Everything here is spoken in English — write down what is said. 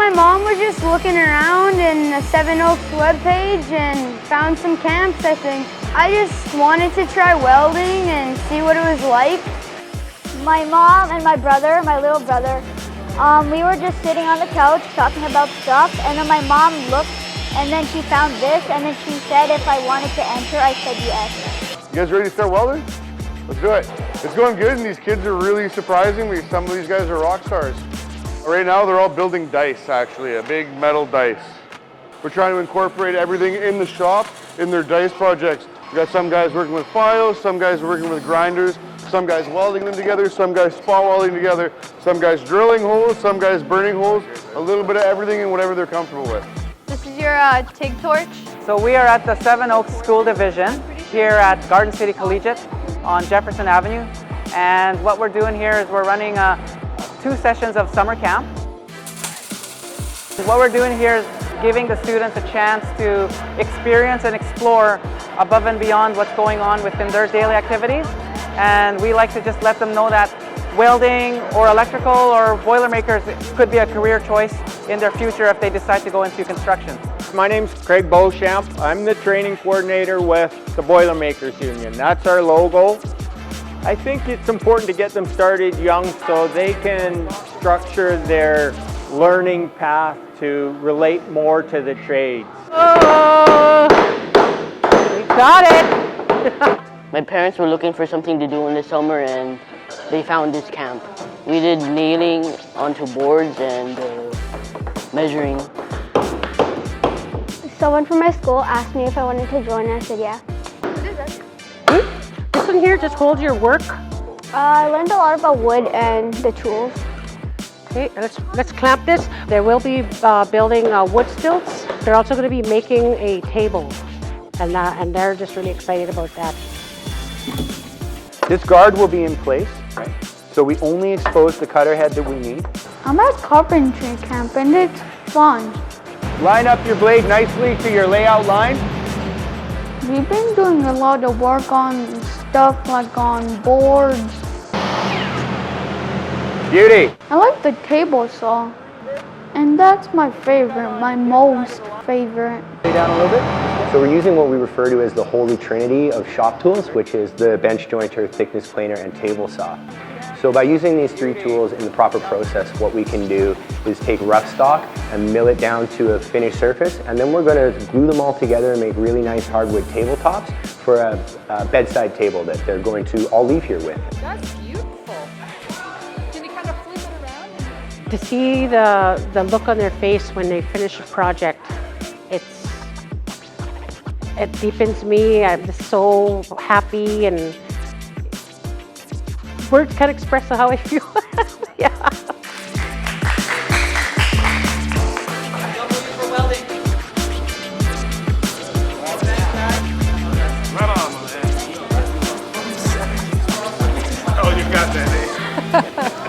my mom was just looking around in the Seven Oaks webpage and found some camps, I think. I just wanted to try welding and see what it was like. My mom and my brother, my little brother, we were just sitting on the couch talking about stuff, and then my mom looked and then she found this, and then she said if I wanted to enter, I said yes. You guys ready to start welding? Let's do it. It's going good, and these kids are really surprising me. Some of these guys are rock stars. Right now, they're all building dice, actually, a big metal dice. We're trying to incorporate everything in the shop in their dice projects. We got some guys working with files, some guys working with grinders, some guys welding them together, some guys spot welding together, some guys drilling holes, some guys burning holes, a little bit of everything and whatever they're comfortable with. This is your TIG torch. So we are at the Seven Oaks School Division here at Garden City Collegiate on Jefferson Avenue. And what we're doing here is we're running 2 sessions of summer camp. What we're doing here is giving the students a chance to experience and explore above and beyond what's going on within their daily activities. And we like to just let them know that welding or electrical or Boilermakers could be a career choice in their future if they decide to go into construction. My name's Craig Beauchamp. I'm the training coordinator with the Boilermakers Union. That's our logo. I think it's important to get them started young so they can structure their learning path to relate more to the trades. Oh, we got it! My parents were looking for something to do in the summer and they found this camp. We did nailing onto boards and measuring. Someone from my school asked me if I wanted to join, and I said yeah. This one here just holds your work. I learned a lot about wood and the tools. Okay, let's clamp this. They will be building wood stilts. They're also going to be making a table, and they're just really excited about that. This guard will be in place, right? So we only expose the cutter head that we need. I'm at Carpentry camp and it's fun. Line up your blade nicely to your layout line. We've been doing a lot of work on stuff like on boards. Beauty. I like the table saw, and that's my favorite, my most favorite. Lay down a little bit. So we're using what we refer to as the holy trinity of shop tools, which is the bench jointer, thickness planer, and table saw. So by using these 3 tools in the proper process, what we can do is take rough stock and mill it down to a finished surface, and then we're going to glue them all together and make really nice hardwood tabletops for a bedside table that they're going to all leave here with. That's beautiful. Can you kind of flip it around? To see the look on their face when they finish a project, it deepens me. I'm just so happy, and words can't express how I feel. Yeah. W for welding. Right on, man. Oh, you got that, eh?